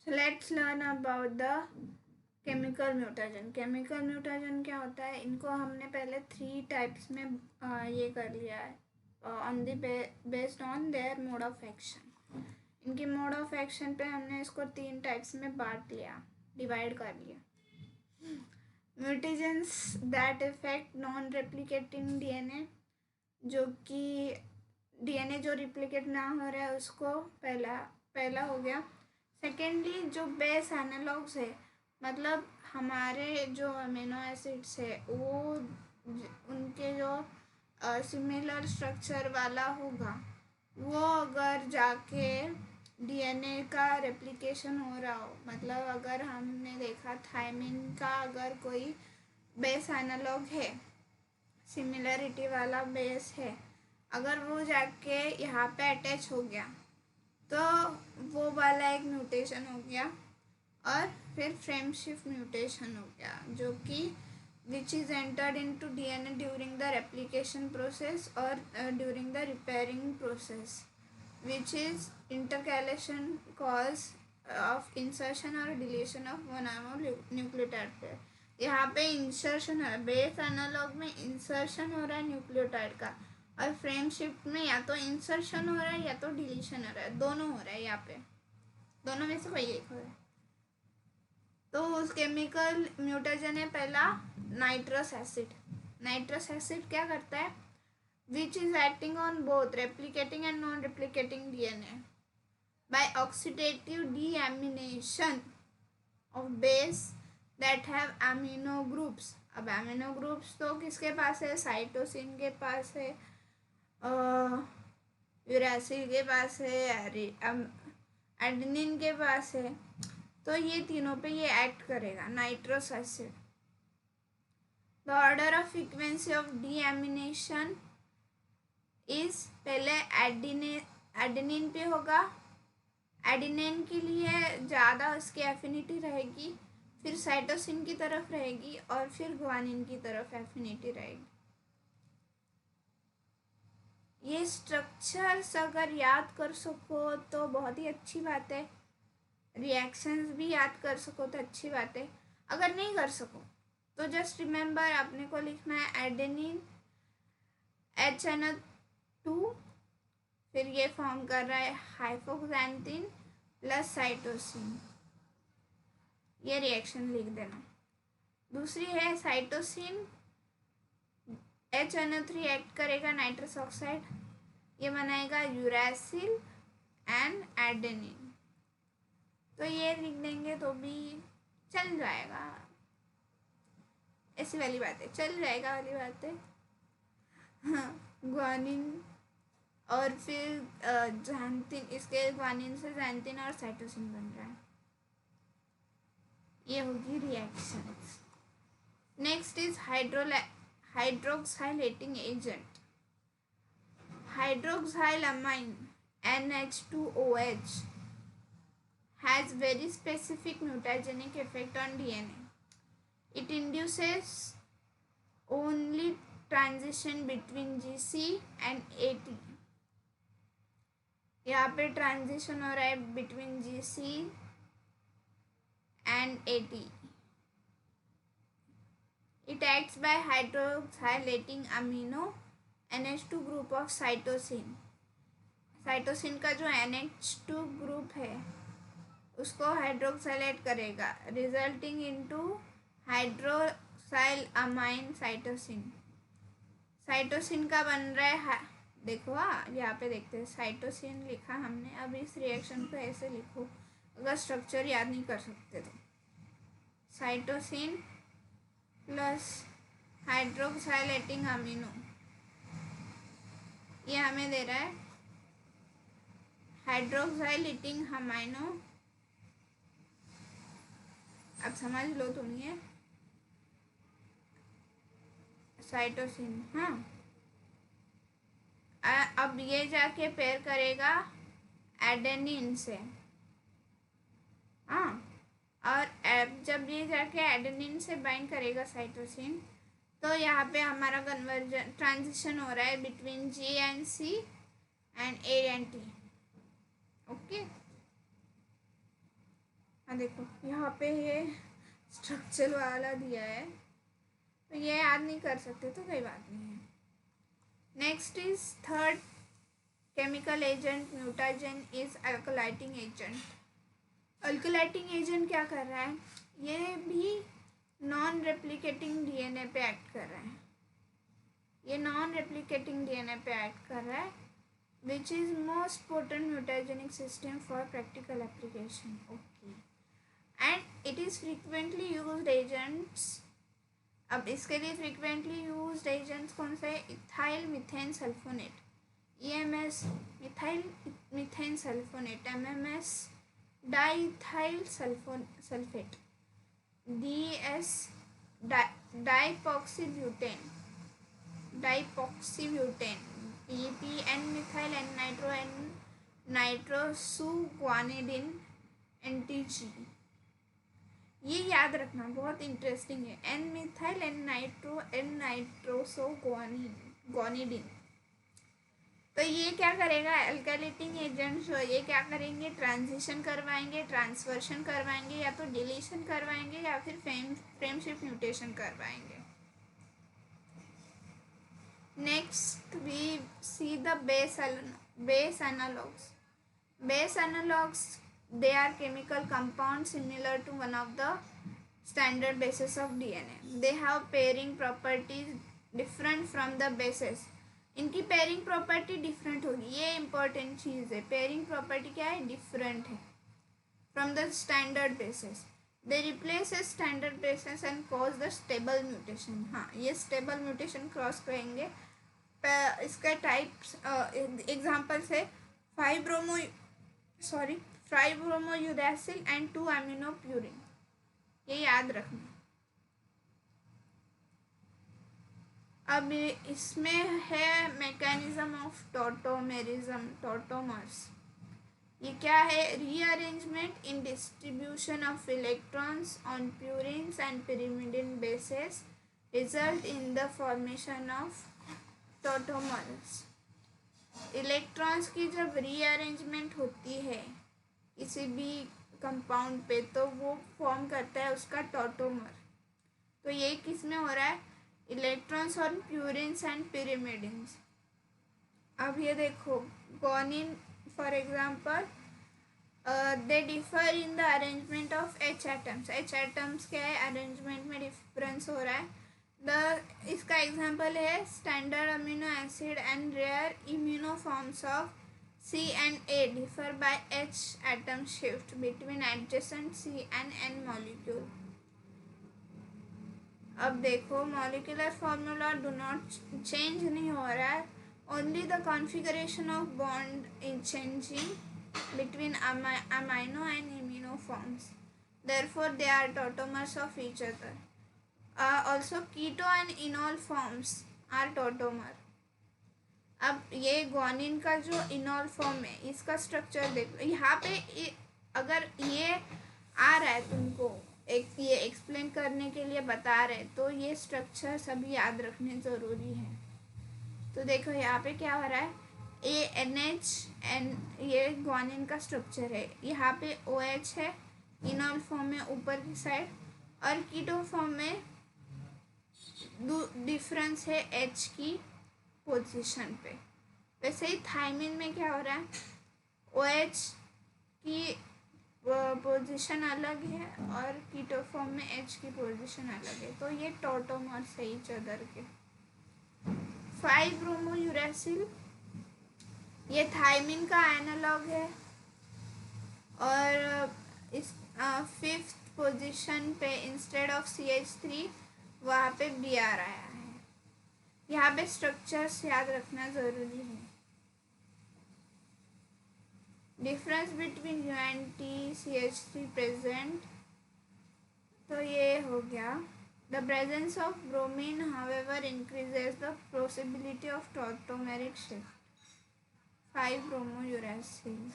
So let's learn about the chemical mutagen. Chemical mutagen क्या होता है, इनको हमने पहले 3 टाइप्स में ये कर लिया है on the based on their mode of action. इनकी मोड ऑफ एक्शन पे हमने इसको 3 टाइप्स में बांट लिया, डिवाइड कर लिया. Mutagens that effect non replicating DNA, जो कि डीएनए जो रिप्लिकेट ना हो रहा है उसको पहला हो गया. सेकेंडली जो बेस एनालॉग्स है, मतलब हमारे जो अमीनो एसिड्स है वो उनके जो सिमिलर स्ट्रक्चर वाला होगा, वो अगर जाके डीएनए का रेप्लिकेशन हो रहा हो, मतलब अगर हमने देखा थायमिन का अगर कोई बेस एनालॉग है, सिमिलरिटी वाला बेस है, अगर वो जाके यहाँ पे अटैच हो गया तो वो वाला एक म्यूटेशन हो गया. और फिर फ्रेम शिफ्ट म्यूटेशन हो गया, जो कि which is entered into DNA during the replication process और during the repairing process, which is intercalation cause of insertion और deletion of one arm of nucleotide pair. यहाँ पे इंसर्शन हो रहा है, बेस एनालॉग में इंसर्शन हो रहा है न्यूक्लियोटाइड का, और फ्रेम शिफ्ट में या तो इंसर्शन हो रहा है या तो डिलीशन हो रहा है, दोनों हो रहा है. यहाँ पे दोनों में से कोई एक हो रहा है. तो उस केमिकल म्यूटेजन है पहला नाइट्रस एसिड. नाइट्रस एसिड क्या करता है, which is acting on both replicating and non replicating DNA by oxidative deamination of base that have amino groups. अब एमिनो ग्रुप्स तो किसके पास है, साइटोसिन के पास है, यूरासिल के पास है, एडेनिन के पास है. तो ये तीनों पे ये एक्ट करेगा nitrous acid. The order of frequency of deamination is पहले एडेनिन पे होगा. एडेनिन के लिए ज़्यादा उसकी एफिनिटी रहेगी, फिर साइटोसिन की तरफ रहेगी, और फिर ग्वानिन की तरफ एफिनिटी रहेगी. ये स्ट्रक्चर्स अगर याद कर सको तो बहुत ही अच्छी बात है. रिएक्शंस भी याद कर सको तो अच्छी बात है. अगर नहीं कर सको तो जस्ट रिमेंबर अपने को लिखना है एडेनिन HNO2, फिर ये फॉर्म कर रहा है हाइपोक्सैंथिन प्लस साइटोसिन. ये रिएक्शन लिख देना. दूसरी है साइटोसिन HNO3 एक्ट करेगा नाइट्रस ऑक्साइड, ये बनाएगा यूरासिल एंड एडेनिन. तो ये लिख देंगे तो भी चल जाएगा, ऐसी वाली बात है, चल जाएगा वाली बात है. हाँ, ग्वानिन और फिर जैंथिन, इसके ग्वानिन से जैंथिन और साइटोसिन बन रहा है. ये होगी reaction. Next is hydroxylating agent. Hydroxylamine NH2OH has very specific mutagenic effect on DNA. It induces only transition between GC and AT. यहाँ पे ट्रांजिशन हो रहा है between GC and AT. It acts by hydroxylating amino NH2 group of cytosine. Cytosine का जो NH2 group है उसको हाइड्रोक्साइलेट करेगा, resulting into hydroxyl amine cytosine. Cytosine का बन रहा है, देखो यहाँ पे देखते हैं, साइटोसिन लिखा हमने. अब इस रिएक्शन को ऐसे लिखो अगर स्ट्रक्चर याद नहीं कर सकते तो. साइटोसिन प्लस हाइड्रोक्साइलेटिंग अमीनो, ये हमें दे रहा है हाइड्रोक्साइलेटिंग अमीनो. अब समझ लो तुम ये साइटोसिन. हाँ, अब ये जाके पेयर करेगा एडेनिन से. हाँ, और अब जब ये जाके एडेनिन से बाइंड करेगा साइटोसिन, तो यहाँ पे हमारा कन्वर्जन ट्रांजिशन हो रहा है between G and C and A and T. Okay, देखो यहाँ पे ये स्ट्रक्चर वाला दिया है, तो ये याद नहीं कर सकते तो कोई बात नहीं है। Next is third chemical agent mutagen is alkylating agent. Alkylating agent क्या कर रहा है, ये भी नॉन रेप्लिकेटिंग डीएनए पे एक्ट कर रहा है। ये नॉन रेप्लिकेटिंग डीएनए पे एक्ट कर रहा है, which is most potent mutagenic system for practical application. Okay, and it is frequently used agents. अब इसके लिए फ्रीक्वेंटली यूज्ड एजेंट्स कौन से है, ethyl methane sulfonate, EMS methyl methane sulfonate, MMS diethyl sulphate, DS डाइपॉक्सीब्यूटेन, EPN methyl N nitro N नाइट्रोसुग्वानिडिन NTG। ये याद रखना, बहुत इंटरेस्टिंग है। N methyl N नाइट्रोसोग्वानिडिन। तो ये क्या करेगा, अल्काइलेटिंग एजेंट्स ये क्या करेंगे, ट्रांजिशन करवाएंगे, ट्रांसवर्शन करवाएंगे, या तो डिलीशन करवाएंगे या फिर फ्रेम शिफ्ट म्यूटेशन करवाएंगे। Next we see the base analogs. Base analogs, they are chemical compounds similar to one of the standard bases of DNA. They have pairing properties different from the bases. इनकी pairing property different होगी, ये important चीज़ है। Pairing property क्या है, different है from the standard basis. They replace a standard basis and cause the stable mutation. हाँ, ये stable mutation cross करेंगे। इसका टाइप्स एग्जांपल्स है फाइब्रोमोयूरैसिल एंड 2-aminopurin। ये याद रखना। अब इसमें है मैकेनिज्म ऑफ टॉटोमर्स। ये क्या है, rearrangement in distribution of electrons on purines and pyrimidine bases result in the formation of tautomers. Electrons की जब रीअरेंजमेंट होती है किसी भी कंपाउंड पे, तो वो फॉर्म करता है उसका टॉटोमर। तो ये किस में हो रहा है, electrons on purines and pyrimidines। अब ये देखो, गोनिन for example they differ in the arrangement of H atoms. H atoms क्या है, अरेंजमेंट में डिफरेंस हो रहा है। इसका एग्जांपल है standard amino acid and rare immunoforms of C and A differ by H atom shift between adjacent C and N molecule। अब देखो, molecular formula do not change नहीं हो रहा है, only the configuration of bond is changing between amino and imino forms, therefore they are tautomers of each other. Also keto and enol forms are tautomer. अब ये guanine का जो इनॉल form है, इसका स्ट्रक्चर देखो यहाँ पे। अगर ये आ रहा है तुमको, ये एक्सप्लेन करने के लिए बता रहे, तो ये स्ट्रक्चर सभी याद रखने ज़रूरी है। तो देखो यहाँ पे क्या हो रहा है, ANH, ये ग्वानिन का स्ट्रक्चर है। यहाँ पे OH है इनॉल फॉर्म में ऊपर की साइड, और कीटो फॉर्म में डिफरेंस है H की पोजीशन पे। वैसे ही थायमिन में क्या हो रहा है, OH की पोजीशन अलग है और कीटो फॉर्म में H की पोजीशन अलग है। तो ये टॉटोमर्स है ईच अदर के। 5-ब्रोमोयूरैसिल ये थायमिन का एनालॉग है, और इस 5th पोजीशन पे इंस्टेड ऑफ CH3 वहाँ पे Br आया है। यहाँ पे स्ट्रक्चर्स याद रखना ज़रूरी है। Difference between UNT CH3 present, तो ये हो गया। The presence of bromine however increases the possibility of tautomeric shift. 5-bromouracil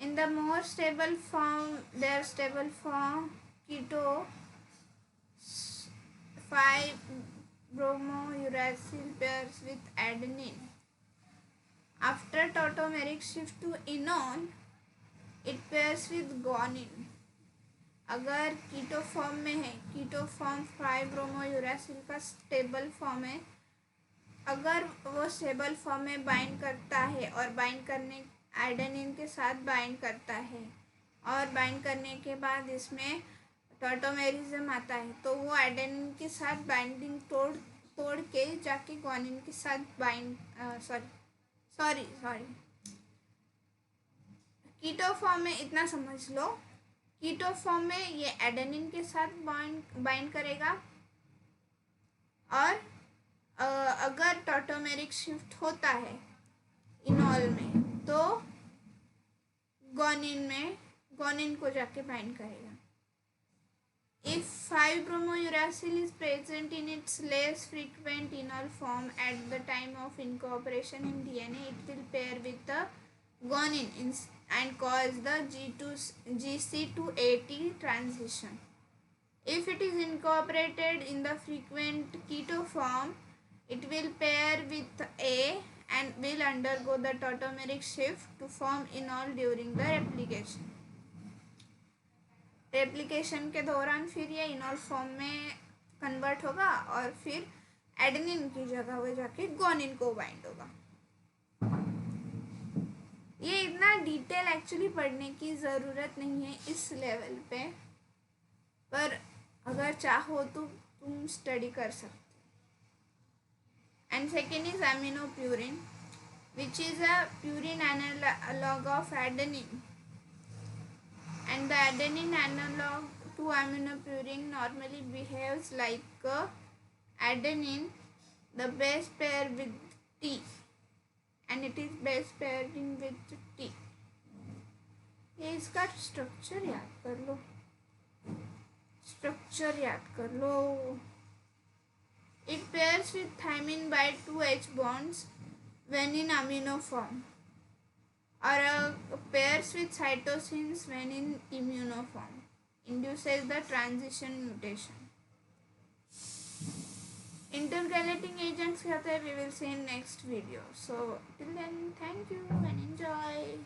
in the more stable form, their stable form keto 5-bromouracil pairs with adenine. After tautomeric shift to enol, it pairs with guanine. अगर कीटो form में है, कीटो form 5 bromo uracil का stable form है, अगर वो stable form में bind करता है और बाइंड करने एडेनिन के साथ बाइंड करता है और बाइंड करने के बाद इसमें टॉटोमेरिज्म आता है, तो वो एडेनिन के साथ बाइंडिंग तोड़ के जाके गुआनिन के साथ बाइंड सॉरी कीटो फॉर्म में इतना समझ लो, कीटो फॉर्म में ये एडेनिन के साथ बाइंड करेगा और अगर टॉटोमेरिक शिफ्ट होता है इनॉल में तो गुआनिन को जाके बाइंड करेगा। If 5-bromouracil is present in its less frequent enol form at the time of incorporation in DNA, it will pair with the guanine and cause the GC to AT transition. If it is incorporated in the frequent keto form, it will pair with A and will undergo the tautomeric shift to form enol during the replication. Replication के दौरान फिर ये इनॉल form में convert होगा और फिर adenine की जगह वो जाके गुआनिन को बाइंड होगा। ये इतना डिटेल एक्चुअली पढ़ने की ज़रूरत नहीं है इस लेवल पे, पर अगर चाहो तो तुम स्टडी कर सकते। And second is amino purine which is a purine analogue of adenine, and the adenine analog to aminopurine normally behaves like adenine, the base pair with T, and it is base pairing with T. ये इसका structure याद कर लो। It pairs with thymine by 2H bonds when in amino form, or pairs with cytosines when in immunoform, induces the transition mutation. Intercalating agents we will see in next video. So till then, thank you and enjoy.